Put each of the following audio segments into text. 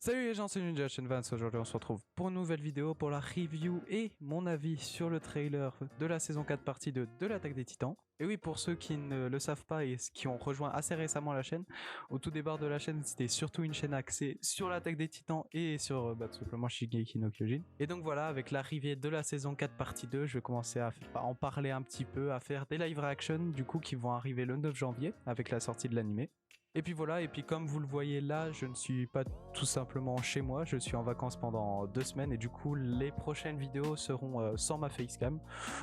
Salut les gens, c'est Ninja Vance. Aujourd'hui on se retrouve pour une nouvelle vidéo pour la review et mon avis sur le trailer de la saison 4 partie 2 de l'Attaque des Titans. Et oui, pour ceux qui ne le savent pas et qui ont rejoint assez récemment la chaîne, au tout départ de la chaîne c'était surtout une chaîne axée sur l'Attaque des Titans et sur tout simplement Shingeki no Kyojin. Et donc voilà, avec l'arrivée de la saison 4 partie 2, je vais commencer à en parler un petit peu, à faire des live reaction du coup qui vont arriver le 9 janvier avec la sortie de l'animé. Et puis voilà, et puis comme vous le voyez là, je ne suis pas tout simplement chez moi, je suis en vacances pendant 2 semaines et du coup les prochaines vidéos seront sans ma facecam.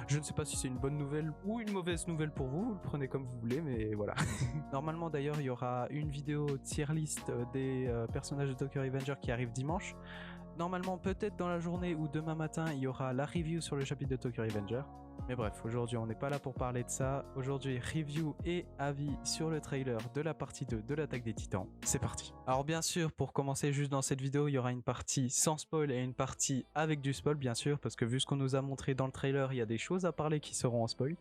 Je ne sais pas si c'est une bonne nouvelle ou une mauvaise nouvelle pour vous, vous le prenez comme vous voulez, mais voilà. Normalement d'ailleurs il y aura une vidéo tier list des personnages de Tokyo Revenger qui arrive dimanche. Normalement peut-être dans la journée ou demain matin il y aura la review sur le chapitre de Tokyo Revenger. Mais bref, aujourd'hui on n'est pas là pour parler de ça. Aujourd'hui, review et avis sur le trailer de la partie 2 de l'Attaque des Titans. C'est parti. Alors bien sûr, pour commencer juste dans cette vidéo, il y aura une partie sans spoil et une partie avec du spoil bien sûr, parce que vu ce qu'on nous a montré dans le trailer, il y a des choses à parler qui seront en spoil.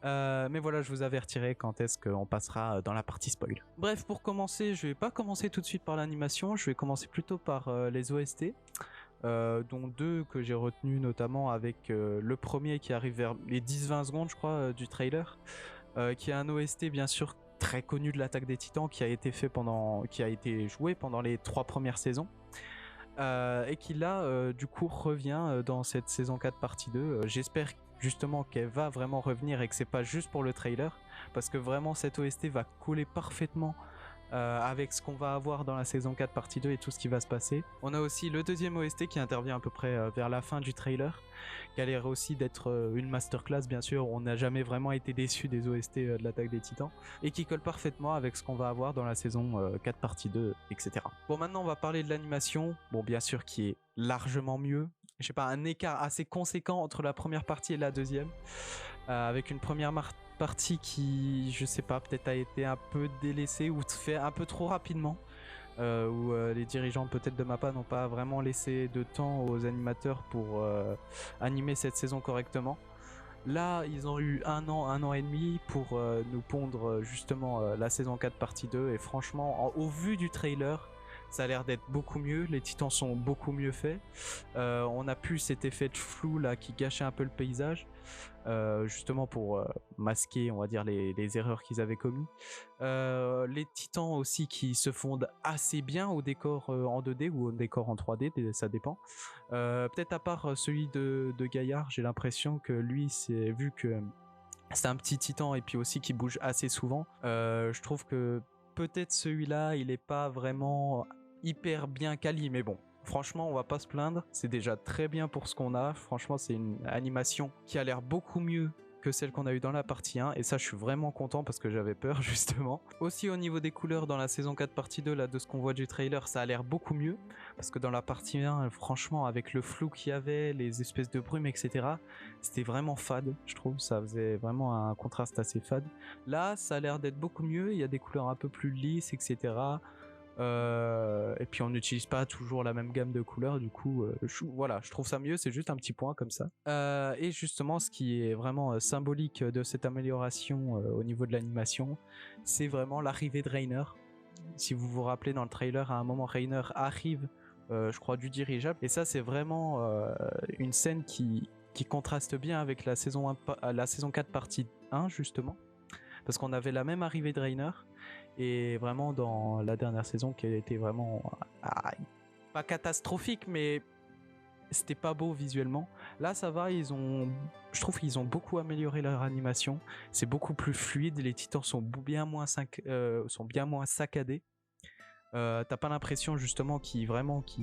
Mais voilà, je vous avertirai quand est-ce qu'on passera dans la partie spoil. Bref, pour commencer, je vais pas commencer tout de suite par l'animation, je vais commencer plutôt par les OST. Dont deux que j'ai retenu notamment avec le premier qui arrive vers les 10-20 secondes je crois du trailer, qui est un OST bien sûr très connu de l'Attaque des Titans qui a été joué pendant les 3 premières saisons et qui là du coup revient dans cette saison 4 partie 2. J'espère justement qu'elle va vraiment revenir et que c'est pas juste pour le trailer, parce que vraiment cette OST va coller parfaitement avec ce qu'on va avoir dans la saison 4 partie 2 et tout ce qui va se passer. On a aussi le deuxième OST qui intervient à peu près vers la fin du trailer, qui a l'air aussi d'être une masterclass bien sûr. On n'a jamais vraiment été déçu des OST de l'Attaque des Titans et qui colle parfaitement avec ce qu'on va avoir dans la saison 4 partie 2, etc. Bon, maintenant on va parler de l'animation, bon bien sûr qui est largement mieux. Je sais pas, un écart assez conséquent entre la première partie et la deuxième, avec une première partie qui, je sais pas, peut-être a été un peu délaissée ou fait un peu trop rapidement, où les dirigeants peut-être de MAPPA n'ont pas vraiment laissé de temps aux animateurs pour animer cette saison correctement. Là, ils ont eu un an et demi pour nous pondre justement la saison 4 partie 2 et franchement, au vu du trailer, ça a l'air d'être beaucoup mieux, les titans sont beaucoup mieux faits. On a plus cet effet de flou là qui gâchait un peu le paysage, justement pour masquer on va dire les erreurs qu'ils avaient commis. Les titans aussi qui se fondent assez bien au décor en 2D ou au décor en 3D, ça dépend. Peut-être à part celui de Gaillard, j'ai l'impression que lui, c'est vu que c'est un petit titan et puis aussi qui bouge assez souvent, je trouve que peut-être celui-là il est pas vraiment hyper bien quali, mais bon, franchement on va pas se plaindre, c'est déjà très bien pour ce qu'on a. Franchement c'est une animation qui a l'air beaucoup mieux que celle qu'on a eu dans la partie 1 et ça je suis vraiment content parce que j'avais peur justement. Aussi au niveau des couleurs dans la saison 4 partie 2 là, de ce qu'on voit du trailer, ça a l'air beaucoup mieux parce que dans la partie 1 franchement avec le flou qu'il y avait, les espèces de brumes etc, c'était vraiment fade, je trouve, ça faisait vraiment un contraste assez fade. Là ça a l'air d'être beaucoup mieux, il y a des couleurs un peu plus lisses etc. Et puis on n'utilise pas toujours la même gamme de couleurs, du coup voilà, je trouve ça mieux, c'est juste un petit point comme ça. Et justement ce qui est vraiment symbolique de cette amélioration au niveau de l'animation, c'est vraiment l'arrivée de Reiner. Si vous vous rappelez, dans le trailer à un moment Reiner arrive je crois du dirigeable, et ça c'est vraiment une scène qui contraste bien avec la saison 4 partie 1 justement, parce qu'on avait la même arrivée de Reiner, et vraiment dans la dernière saison qui a été vraiment pas catastrophique, mais c'était pas beau visuellement. Là ça va, je trouve qu'ils ont beaucoup amélioré leur animation, c'est beaucoup plus fluide, les titans sont bien moins saccadés. T'as pas l'impression justement qu'ils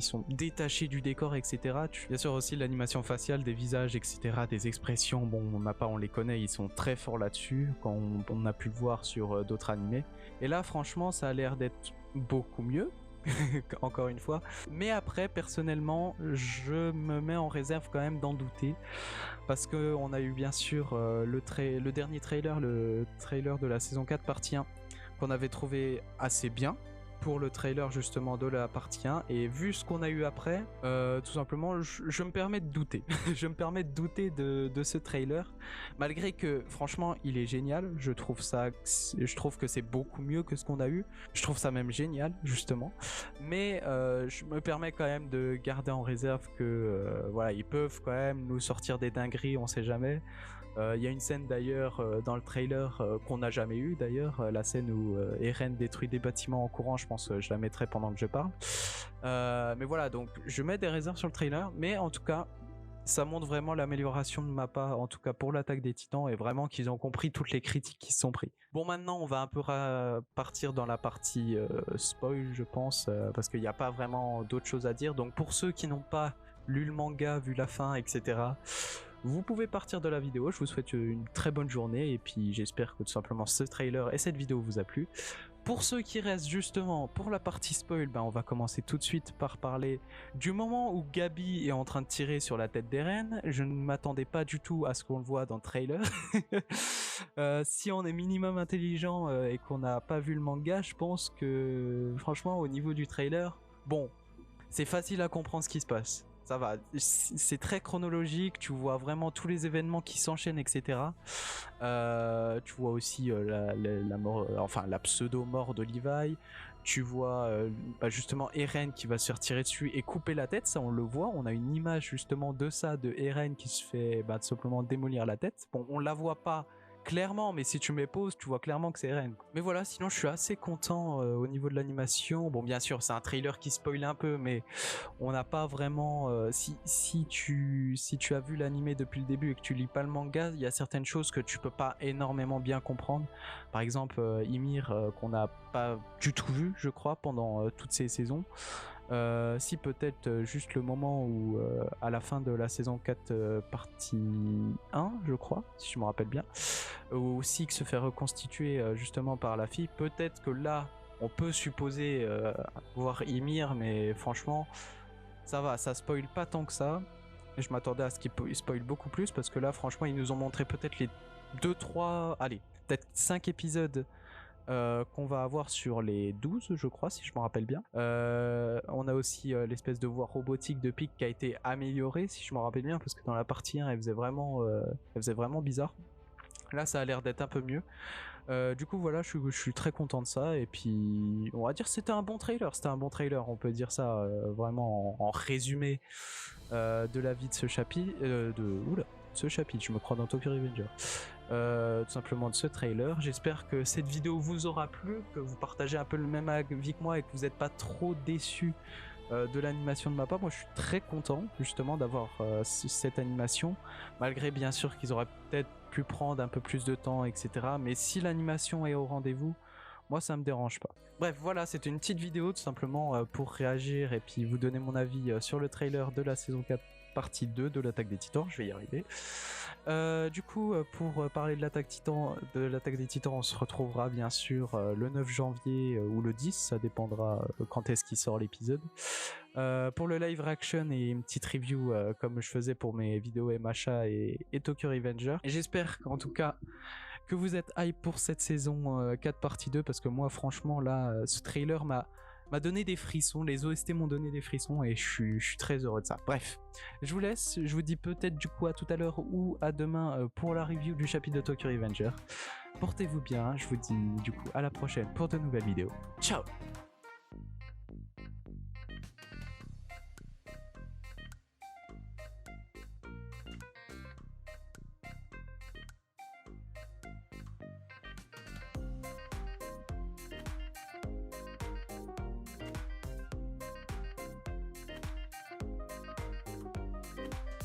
sont détachés du décor etc. Bien sûr aussi l'animation faciale, des visages etc, des expressions, bon MAPPA on les connaît, ils sont très forts là-dessus, quand on a pu le voir sur d'autres animés. Et là franchement ça a l'air d'être beaucoup mieux, encore une fois. Mais après personnellement je me mets en réserve quand même d'en douter, parce que on a eu bien sûr le dernier trailer, le trailer de la saison 4 partie 1 qu'on avait trouvé assez bien. pour le trailer justement de la partie 1, et vu ce qu'on a eu après, tout simplement je me permets de douter. Je me permets de douter de ce trailer, malgré que franchement il est génial. Je trouve que c'est beaucoup mieux que ce qu'on a eu, je trouve ça même génial justement, mais je me permets quand même de garder en réserve que voilà, ils peuvent quand même nous sortir des dingueries, on sait jamais. Il y a une scène d'ailleurs dans le trailer qu'on n'a jamais eu d'ailleurs, la scène où Eren détruit des bâtiments en courant. Je pense que je la mettrai pendant que je parle. Mais voilà, donc je mets des réserves sur le trailer, mais en tout cas ça montre vraiment l'amélioration de Mappa, en tout cas pour l'attaque des Titans, et vraiment qu'ils ont compris toutes les critiques qui se sont prises. Bon, maintenant on va un peu partir dans la partie spoil, je pense, parce qu'il n'y a pas vraiment d'autres choses à dire. Donc pour ceux qui n'ont pas lu le manga, vu la fin, etc., vous pouvez partir de la vidéo. Je vous souhaite une très bonne journée, et puis j'espère que tout simplement ce trailer et cette vidéo vous a plu. Pour ceux qui restent justement pour la partie spoil, on va commencer tout de suite par parler du moment où Gabi est en train de tirer sur la tête d'Eren. Je ne m'attendais pas du tout à ce qu'on le voit dans le trailer. Si on est minimum intelligent et qu'on n'a pas vu le manga, je pense que franchement au niveau du trailer, bon, c'est facile à comprendre ce qui se passe. Ça va, c'est très chronologique, tu vois vraiment tous les événements qui s'enchaînent, etc. Tu vois aussi la mort, enfin la pseudo-mort de Levi. Tu vois justement Eren qui va se faire tirer dessus et couper la tête, ça on le voit. On a une image justement de ça, de Eren qui se fait tout simplement démolir la tête. Bon, on la voit pas clairement, mais si tu mets pause, tu vois clairement que c'est Eren. Mais voilà, sinon je suis assez content au niveau de l'animation. Bon, bien sûr, c'est un trailer qui spoil un peu, mais on n'a pas vraiment... si tu as vu l'animé depuis le début et que tu lis pas le manga, il y a certaines choses que tu peux pas énormément bien comprendre. Par exemple, Ymir, qu'on n'a pas du tout vu, je crois, pendant toutes ces saisons. Si peut-être juste le moment où à la fin de la saison 4 partie 1 je crois, si je me rappelle bien, où Six se fait reconstituer justement par la fille, peut-être que là on peut supposer voir Ymir, mais franchement ça va, ça spoil pas tant que ça. Et je m'attendais à ce qu'il spoil beaucoup plus, parce que là franchement ils nous ont montré peut-être les 2-3, allez, peut-être 5 épisodes qu'on va avoir sur les 12, je crois, si je me rappelle bien. On a aussi l'espèce de voix robotique de Pieck qui a été améliorée, si je me rappelle bien, parce que dans la partie 1 elle faisait vraiment bizarre. Là ça a l'air d'être un peu mieux. Du coup voilà, je suis très content de ça, et puis on va dire c'était un bon trailer, on peut dire ça vraiment en résumé de la vie de ce chapitre, ce chapitre, je me crois dans Tokyo Revenger. Tout simplement de ce trailer. J'espère que cette vidéo vous aura plu, que vous partagez un peu le même avis que moi et que vous n'êtes pas trop déçus de l'animation de Mappa. Moi je suis très content justement d'avoir cette animation, malgré bien sûr qu'ils auraient peut-être pu prendre un peu plus de temps, etc. Mais si l'animation est au rendez-vous, moi ça me dérange pas. Bref, voilà, c'était une petite vidéo tout simplement pour réagir et puis vous donner mon avis sur le trailer de la saison 4 partie 2 de l'attaque des Titans. Je vais y arriver. Du coup, pour parler de l'attaque des Titans, on se retrouvera bien sûr le 9 janvier ou le 10, ça dépendra quand est-ce qu'il sort l'épisode. Pour le live reaction et une petite review comme je faisais pour mes vidéos MHA et Tokyo Revenger. Et j'espère qu'en tout cas que vous êtes hype pour cette saison 4 partie 2, parce que moi franchement là, ce trailer m'a donné des frissons, les OST m'ont donné des frissons, et je suis très heureux de ça. Bref, je vous laisse, je vous dis peut-être du coup à tout à l'heure ou à demain pour la review du chapitre de Tokyo Revenger. Portez-vous bien, je vous dis du coup à la prochaine pour de nouvelles vidéos. Ciao!